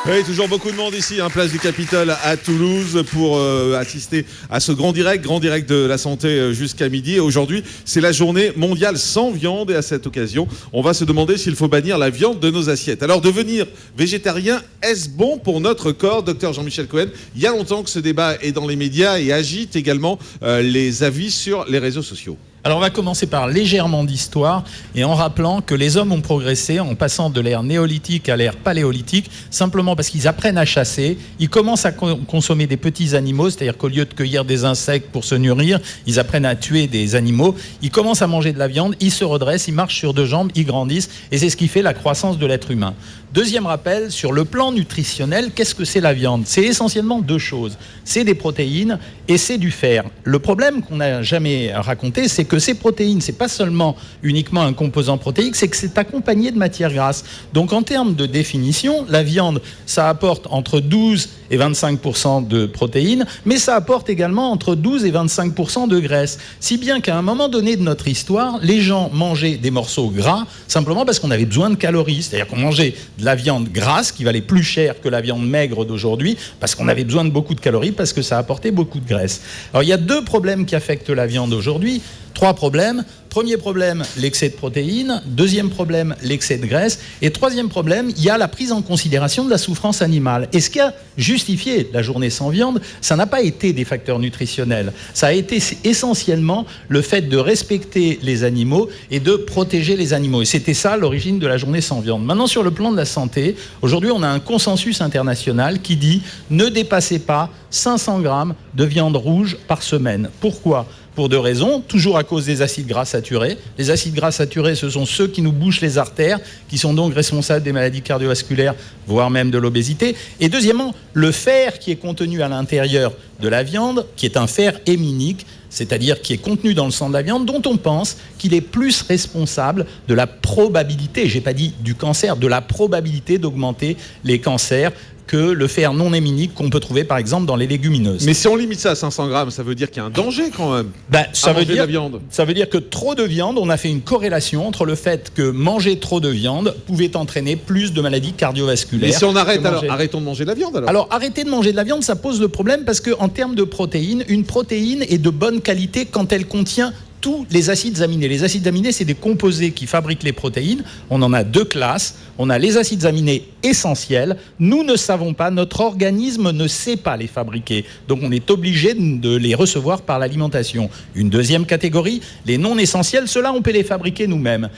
Oui, toujours beaucoup de monde ici, place du Capitole à Toulouse pour assister à ce grand direct de la santé jusqu'à midi. Et aujourd'hui, c'est la journée mondiale sans viande et à cette occasion, on va se demander s'il faut bannir la viande de nos assiettes. Alors, devenir végétarien, est-ce bon pour notre corps? Docteur Jean-Michel Cohen, il y a longtemps que ce débat est dans les médias et agite également les avis sur les réseaux sociaux. Alors on va commencer par légèrement d'histoire et en rappelant que les hommes ont progressé en passant de l'ère néolithique à l'ère paléolithique simplement parce qu'ils apprennent à chasser, ils commencent à consommer des petits animaux, c'est-à-dire qu'au lieu de cueillir des insectes pour se nourrir, ils apprennent à tuer des animaux, ils commencent à manger de la viande, ils se redressent, ils marchent sur deux jambes, ils grandissent et c'est ce qui fait la croissance de l'être humain. Deuxième rappel, sur le plan nutritionnel, qu'est-ce que c'est la viande? C'est essentiellement deux choses, c'est des protéines et c'est du fer. Le problème qu'on n'a jamais raconté, c'est que ces protéines, c'est pas seulement uniquement un composant protéique, c'est que c'est accompagné de matières grasses. Donc en termes de définition, la viande, ça apporte entre 12 et 25% de protéines, mais ça apporte également entre 12 et 25% de graisse. Si bien qu'à un moment donné de notre histoire, les gens mangeaient des morceaux gras simplement parce qu'on avait besoin de calories. C'est-à-dire qu'on mangeait de la viande grasse qui valait plus cher que la viande maigre d'aujourd'hui parce qu'on avait besoin de beaucoup de calories, parce que ça apportait beaucoup de graisse. Alors il y a deux problèmes qui affectent la viande aujourd'hui. Trois problèmes. Premier problème, l'excès de protéines. Deuxième problème, l'excès de graisse. Et troisième problème, il y a la prise en considération de la souffrance animale. Et ce qui a justifié la journée sans viande, ça n'a pas été des facteurs nutritionnels. Ça a été essentiellement le fait de respecter les animaux et de protéger les animaux. Et c'était ça l'origine de la journée sans viande. Maintenant, sur le plan de la santé, aujourd'hui, on a un consensus international qui dit ne dépassez pas 500 grammes de viande rouge par semaine. Pourquoi ? Pour deux raisons, toujours à cause des acides gras saturés. Les acides gras saturés, ce sont ceux qui nous bouchent les artères, qui sont donc responsables des maladies cardiovasculaires, voire même de l'obésité. Et deuxièmement, le fer qui est contenu à l'intérieur de la viande, qui est un fer héminique, c'est-à-dire qui est contenu dans le sang de la viande, dont on pense qu'il est plus responsable de la probabilité, j'ai pas dit du cancer, de la probabilité d'augmenter les cancers, que le fer non héminique qu'on peut trouver par exemple dans les légumineuses. Mais si on limite ça à 500 grammes, ça veut dire qu'il y a un danger quand même ça veut dire, de la viande. Ça veut dire que trop de viande, on a fait une corrélation entre le fait que manger trop de viande pouvait entraîner plus de maladies cardiovasculaires. Mais si on arrête, alors arrêtons de manger de la viande alors. Alors arrêter de manger de la viande, ça pose le problème parce qu'en termes de protéines, une protéine est de bonne qualité quand elle contient tous les acides aminés. Les acides aminés, c'est des composés qui fabriquent les protéines. On en a deux classes. On a les acides aminés essentiels. Nous ne savons pas, notre organisme ne sait pas les fabriquer. Donc on est obligé de les recevoir par l'alimentation. Une deuxième catégorie, les non essentiels, ceux-là, on peut les fabriquer nous-mêmes.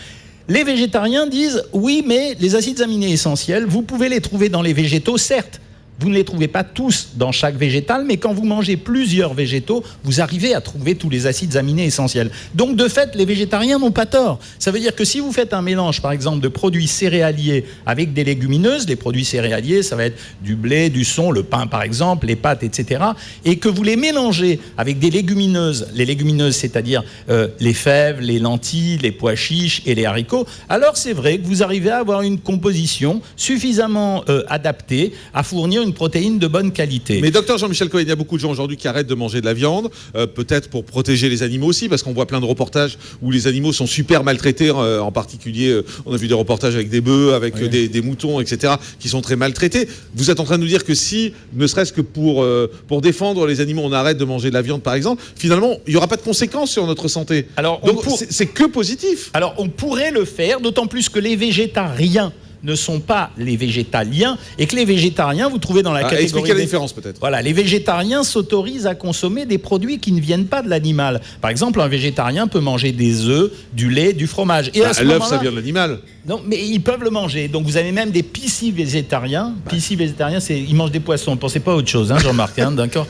Les végétariens disent, oui, mais les acides aminés essentiels, vous pouvez les trouver dans les végétaux, certes. Vous ne les trouvez pas tous dans chaque végétal, mais quand vous mangez plusieurs végétaux, vous arrivez à trouver tous les acides aminés essentiels. Donc, de fait, les végétariens n'ont pas tort. Ça veut dire que si vous faites un mélange, par exemple, de produits céréaliers avec des légumineuses, les produits céréaliers, ça va être du blé, du son, le pain, par exemple, les pâtes, etc., et que vous les mélangez avec des légumineuses, les légumineuses, c'est-à-dire les fèves, les lentilles, les pois chiches et les haricots, alors c'est vrai que vous arrivez à avoir une composition suffisamment adaptée à fournir une protéine de bonne qualité. Mais docteur Jean-Michel Cohen, il y a beaucoup de gens aujourd'hui qui arrêtent de manger de la viande, peut-être pour protéger les animaux aussi, parce qu'on voit plein de reportages où les animaux sont super maltraités, en particulier, on a vu des reportages avec des bœufs, avec des moutons, etc., qui sont très maltraités. Vous êtes en train de nous dire que si, ne serait-ce que pour défendre les animaux, on arrête de manger de la viande, par exemple, finalement, il n'y aura pas de conséquences sur notre santé. Alors, donc, c'est que positif. Alors, on pourrait le faire, d'autant plus que les végétariens ne sont pas les végétaliens et que les végétariens, vous trouvez dans la catégorie... Expliquez la différence peut-être. Voilà, les végétariens s'autorisent à consommer des produits qui ne viennent pas de l'animal. Par exemple, un végétarien peut manger des œufs, du lait, du fromage. Et l'œuf, ça vient de l'animal. Non, mais ils peuvent le manger. Donc vous avez même des pisci-végétariens. Pisci-végétariens, ils mangent des poissons. Ne pensez pas à autre chose, Jean-Marc, d'accord.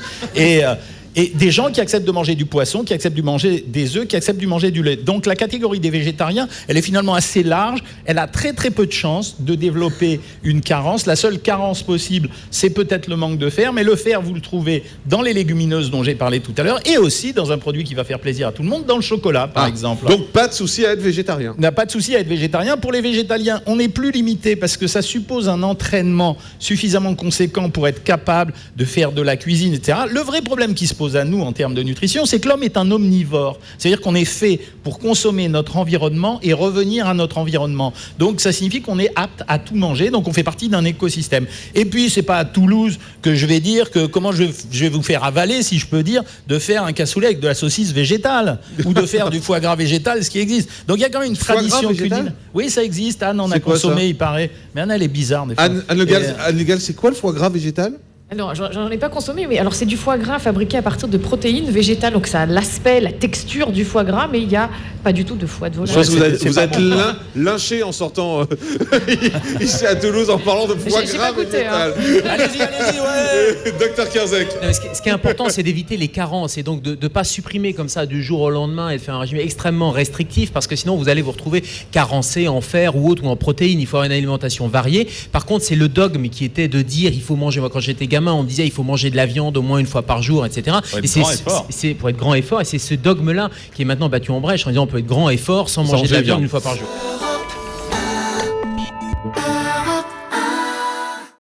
Et des gens qui acceptent de manger du poisson, qui acceptent de manger des œufs, qui acceptent de manger du lait. Donc la catégorie des végétariens, elle est finalement assez large. Elle a très très peu de chances de développer une carence. La seule carence possible, c'est peut-être le manque de fer. Mais le fer, vous le trouvez dans les légumineuses dont j'ai parlé tout à l'heure et aussi dans un produit qui va faire plaisir à tout le monde, dans le chocolat par exemple. Donc pas de souci à être végétarien. On n'a pas de souci à être végétarien. Pour les végétaliens, on est plus limité parce que ça suppose un entraînement suffisamment conséquent pour être capable de faire de la cuisine, etc. Le vrai problème qui se pose, s'impose à nous en termes de nutrition, c'est que l'homme est un omnivore. C'est-à-dire qu'on est fait pour consommer notre environnement et revenir à notre environnement. Donc ça signifie qu'on est apte à tout manger, donc on fait partie d'un écosystème. Et puis c'est pas à Toulouse que je vais dire que comment je vais vous faire avaler, si je peux dire, de faire un cassoulet avec de la saucisse végétale ou de faire du foie gras végétal, ce qui existe. Donc il y a quand même une tradition culinaire. Oui, ça existe. Anne en a consommé, il paraît. Mais Anne, elle est bizarre des fois. Anne Le Gall, c'est quoi le foie gras végétal ? Alors, j'en ai pas consommé, mais alors c'est du foie gras fabriqué à partir de protéines végétales, donc ça a l'aspect, la texture du foie gras, mais il n'y a pas du tout de foie de volaille. Je pense que vous êtes lynché en sortant ici à Toulouse en parlant de foie gras végétal. Allez-y, ouais. Docteur Kierzek. Ce qui est important, c'est d'éviter les carences et donc de ne pas supprimer comme ça du jour au lendemain et de faire un régime extrêmement restrictif, parce que sinon vous allez vous retrouver carencé en fer ou autre ou en protéines. Il faut avoir une alimentation variée. Par contre, c'est le dogme qui était de dire il faut manger. Moi, quand j'étais gamin, on me disait il faut manger de la viande au moins une fois par jour, etc. C'est pour être grand et fort, et c'est ce dogme-là qui est maintenant battu en brèche en disant on peut être grand et fort sans manger de la viande une fois par jour.